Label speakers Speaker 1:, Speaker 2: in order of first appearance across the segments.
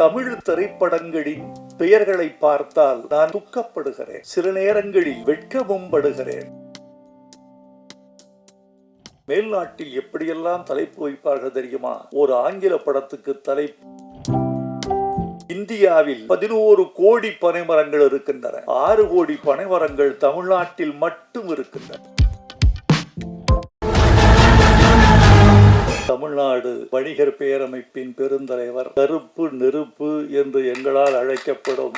Speaker 1: தமிழ் திரைப்படங்களின் பெயர்களை பார்த்தால் நான் துக்கப்படுகிறேன். சில நேரங்களில் வெட்கமும் படுகிறேன். மேல்நாட்டில் எப்படியெல்லாம் தலைப்பு வைப்பார்கள் தெரியுமா? ஒரு ஆங்கில படத்துக்கு தலைப்பு, இந்தியாவில் 11 கோடி பனைமரங்கள் இருக்கின்றன. 6 கோடி பனைமரங்கள் தமிழ்நாட்டில் மட்டும் இருக்கின்றன. தமிழ்நாடு வணிகர் பேரமைப்பின் பெருந்தலைவர், கருப்பு நெருப்பு என்று எங்களால் அழைக்கப்படும்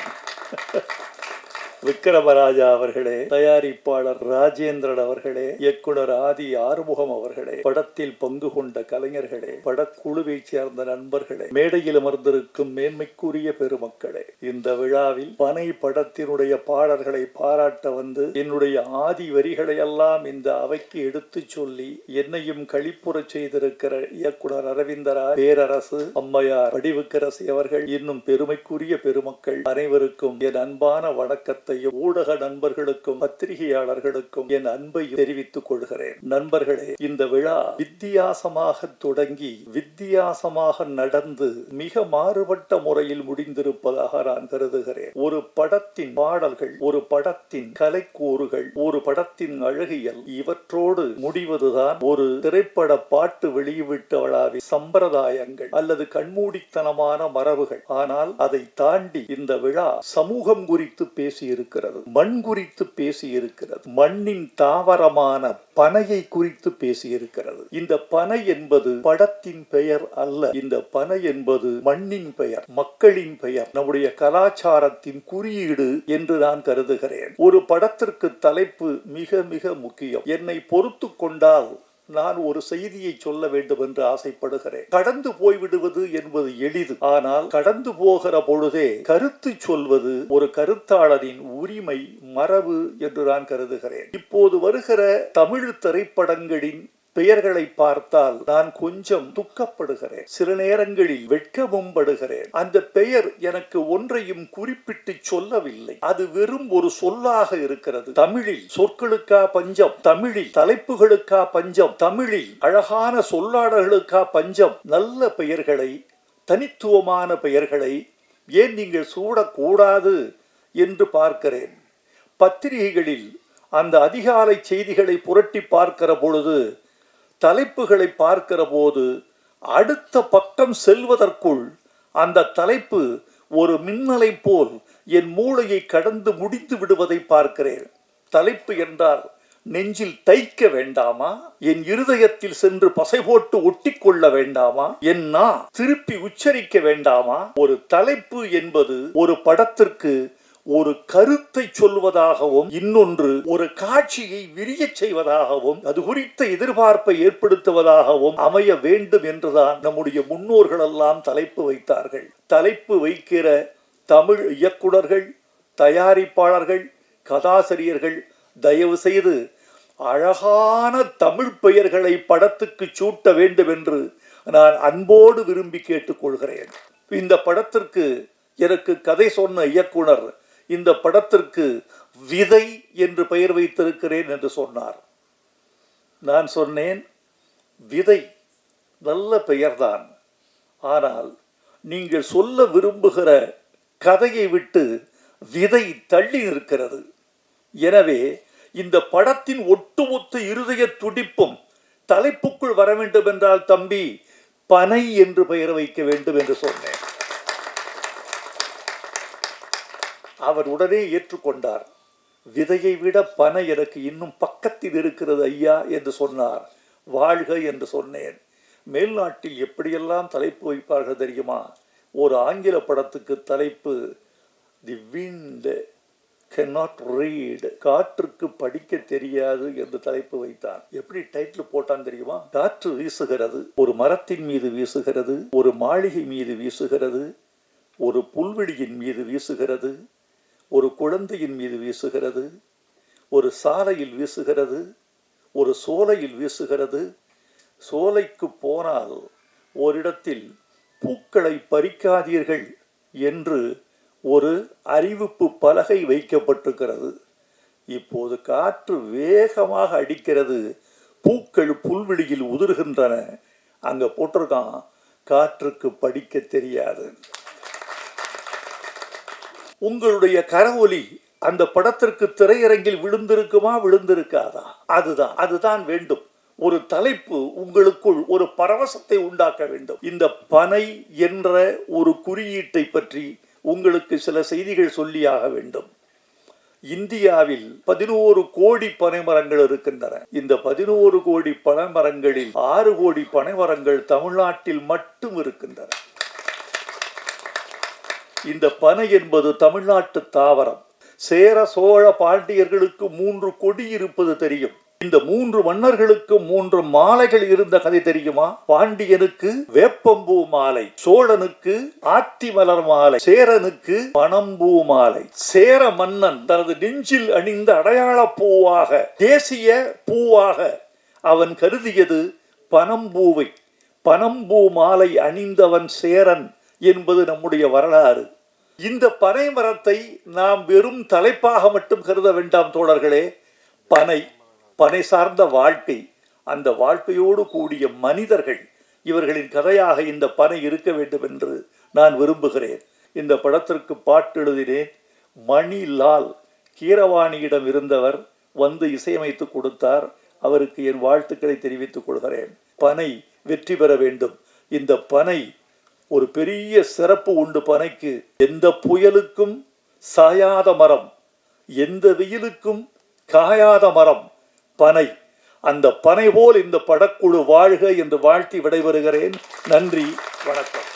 Speaker 1: விக்ரமராஜா அவர்களே, தயாரிப்பாளர் ராஜேந்திரன் அவர்களே, இயக்குனர் ஆதி ஆறுமுகம் அவர்களே, படத்தில் பங்கு கொண்ட கலைஞர்களே, படக்குழுவை சேர்ந்த நண்பர்களே, மேடையில் அமர்ந்திருக்கும் மேன்மைக்குரிய பெருமக்களே, இந்த விழாவில் பனை படத்தினுடைய பாடல்களை பாராட்ட வந்து என்னுடைய ஆதி வரிகளை எல்லாம் இந்த அவைக்கு எடுத்து சொல்லி என்னையும் களிப்புறச் செய்திருக்கிற இயக்குனர் அரவிந்தரா, பேரரசு, அம்மையார் வடிவுக்கரசி அவர்கள், இன்னும் பெருமைக்குரிய பெருமக்கள் அனைவருக்கும் என் அன்பான வணக்கத்தை, ஊடக நண்பர்களுக்கும் பத்திரிகையாளர்களுக்கும் என் அன்பை தெரிவித்துக் கொள்கிறேன். நண்பர்களே, இந்த விழா வித்தியாசமாக தொடங்கி வித்தியாசமாக நடந்து மிக மாறுபட்ட முறையில் முடிந்திருப்பதாக நான் கருதுகிறேன். ஒரு படத்தின் பாடல்கள், ஒரு படத்தின் கலைக்கூறுகள், ஒரு படத்தின் அழகியல், இவற்றோடு முடிவதுதான் ஒரு திரைப்பட பாட்டு வெளியிட்ட விழாவின் சம்பிரதாயங்கள் அல்லது கண்மூடித்தனமான மரபுகள். ஆனால் அதை தாண்டி இந்த விழா சமூகம் குறித்து பேசியிருக்கிறது, மண் குறித்து பேசியிருக்கிறது, மண்ணின் தாவரமான பனையை குறித்து பேசியிருக்கிறது. இந்த பனை என்பது படத்தின் பெயர் அல்ல. இந்த பனை என்பது மண்ணின் பெயர், மக்களின் பெயர், நம்முடைய கலாச்சாரத்தின் குறியீடு என்று நான் கருதுகிறேன். ஒரு படத்திற்கு தலைப்பு மிக மிக முக்கியம். என்னை பொறுத்து கொண்டால் நான் ஒரு செய்தியை சொல்ல வேண்டும் என்று ஆசைப்படுகிறேன். கடந்து போய்விடுவது என்பது எளிது. ஆனால் கடந்து போகிற பொழுதே கருத்து சொல்வது ஒரு கருத்தாளரின் உரிமை, மரபு என்று நான் கருதுகிறேன். இப்போது வருகிற தமிழ் திரைப்படங்களின் பெயர்களை பார்த்தால் நான் கொஞ்சம் துக்கப்படுகிறேன். சில நேரங்களில் வெட்கமும் படுகிறேன். அந்த பெயர் எனக்கு ஒன்றையும் குறிப்பிட்டு சொல்லவில்லை. அது வெறும் ஒரு சொல்லாக இருக்கிறது. தமிழில் சொற்களுக்கா பஞ்சம், தமிழில் தலைப்புகளுக்கா பஞ்சம், தமிழில் அழகான சொல்லாடல்களுக்கா பஞ்சம். நல்ல பெயர்களை, தனித்துவமான பெயர்களை ஏன் நீங்கள் சூடக்கூடாது என்று பார்க்கிறேன். பத்திரிகைகளில் அந்த அதிகாலை செய்திகளை புரட்டி பார்க்கிற பொழுது, தலைப்புகளை பார்க்கிற போது, அடுத்த பக்கம் செல்வதற்குள் அந்த தலைப்பு ஒரு மின்னலை போல் என் மூளையை கடந்து முடித்து விடுவதை பார்க்கிறேன். தலைப்பு என்றால் நெஞ்சில் தைக்க வேண்டாமா? என் இருதயத்தில் சென்று பசை போட்டு ஒட்டி கொள்ள வேண்டாமா? என் நான் திருப்பி உச்சரிக்க வேண்டாமா? ஒரு தலைப்பு என்பது ஒரு படத்திற்கு ஒரு கருத்தை சொல்வதாகவும், இன்னொன்று ஒரு காட்சியை விரிய செய்வதாகவும், அது குறித்த எதிர்பார்ப்பை ஏற்படுத்துவதாகவும் அமைய வேண்டும் என்றுதான் நம்முடைய முன்னோர்கள் எல்லாம் தலைப்பு வைத்தார்கள். தலைப்பு வைக்கிற தமிழ் இயக்குனர்கள், தயாரிப்பாளர்கள், கதாசிரியர்கள் தயவு செய்து அழகான தமிழ் பெயர்களை படத்துக்கு சூட்ட வேண்டும் என்று நான் அன்போடு விரும்பி கேட்டுக்கொள்கிறேன். இந்த படத்திற்கு எனக்கு கதை சொன்ன இயக்குனர் இந்த படத்திற்கு விதை என்று பெயர் வைத்திருக்கிறேன் என்று சொன்னார். நான் சொன்னேன், விதை நல்ல பெயர்தான், ஆனால் நீங்கள் சொல்ல விரும்புகிற கதையை விட்டு விதை தள்ளி நிற்கிறது. எனவே இந்த படத்தின் ஒட்டுமொத்த இருதய துடிப்பும் தலைப்புக்குள் வர வேண்டும் என்றால் தம்பி பனை என்று பெயர் வைக்க வேண்டும் என்று சொன்னேன். அவர் உடனே ஏற்றுக்கொண்டார். விதையை விட பனை எனக்கு இன்னும் பக்கத்தில் இருக்கிறது ஐயா என்று சொன்னார். வாழ்க என்று சொன்னேன். மேல்நாட்டில் எப்படியெல்லாம் தலைப்பு வைப்பார்கள் தெரியுமா? ஒரு ஆங்கில படத்துக்கு தலைப்பு தி விண்ட் cannot read, காற்றுக்கு படிக்க தெரியாது என்று தலைப்பு வைத்தான். எப்படி டைட்டில் போட்டான் தெரியுமா? காற்று வீசுகிறது, ஒரு மரத்தின் மீது வீசுகிறது, ஒரு மாளிகை மீது வீசுகிறது, ஒரு புல்வெளியின் மீது வீசுகிறது, ஒரு குழந்தையின் மீது வீசுகிறது, ஒரு சாலையில் வீசுகிறது, ஒரு சோலையில் வீசுகிறது. சோலைக்கு போனால் ஓரிடத்தில் பூக்களை பறிக்காதீர்கள் என்று ஒரு அறிவிப்பு பலகை வைக்கப்பட்டிருக்கிறது. இப்போது காற்று வேகமாக அடிக்கிறது, பூக்கள் புல்வெளியில் உதிர்கின்றன. அங்க போட்டிருக்கான், காற்றுக்கு படிக்க தெரியாது. உங்களுடைய கரவொலி அந்த படத்திற்கு திரையரங்கில் விழுந்திருக்குமா, விழுந்திருக்காதா? அதுதான் வேண்டும். ஒரு தலைப்பு உங்களுக்குள் ஒரு பரவசத்தை உண்டாக்க வேண்டும். இந்த பனை என்ற ஒரு குறியீட்டை பற்றி உங்களுக்கு சில செய்திகள் சொல்லியாக வேண்டும். இந்தியாவில் 11 கோடி பனைமரங்கள் இருக்கின்றன. இந்த 11 கோடி பனைமரங்களில் 6 கோடி பனைமரங்கள் தமிழ்நாட்டில் மட்டும் இருக்கின்றன. இந்த பனை என்பது தமிழ்நாட்டு தாவரம். சேர சோழ பாண்டியர்களுக்கு 3 கொடி இருப்பது தெரியும். இந்த 3 மன்னர்களுக்கு 3 மாலைகள் இருந்த கதை தெரியுமா? பாண்டியனுக்கு வேப்பம்பூ மாலை, சோழனுக்கு ஆத்தி மலர் மாலை, சேரனுக்கு பனம்பூ மாலை. சேர மன்னன் தனது நெஞ்சில் அணிந்த அடையாள பூவாக, தேசிய பூவாக அவன் கருதியது பனம்பூவை. பனம்பூ மாலை அணிந்தவன் சேரன் என்பது நம்முடைய வரலாறு. இந்த பனை மரத்தை நாம் வெறும் தலைப்பாக மட்டும் கருத வேண்டாம் தோழர்களே. பனை சார்ந்த வாழ்க்கை, அந்த வாழ்க்கையோடு கூடிய மனிதர்கள், இவர்களின் கதையாக இந்த பனை இருக்க வேண்டும் என்று நான் விரும்புகிறேன். இந்த படத்திற்கு பாட்டு எழுதினேன். மணிலால் கீரவாணியிடம் இருந்தவர் வந்து இசையமைத்து கொடுத்தார். அவருக்கு என் வாழ்த்துக்களை தெரிவித்துக் கொள்கிறேன். பனை வெற்றி பெற வேண்டும். இந்த பனை ஒரு பெரிய சிறப்பு உண்டு. பனைக்கு எந்த புயலுக்கும் சாயாத மரம், எந்த வெயிலுக்கும் காயாத மரம் பனை. அந்த பனை போல் இந்த படக்குழு வாழ்க என்று வாழ்த்தி விடைபெறுகிறேன். நன்றி, வணக்கம்.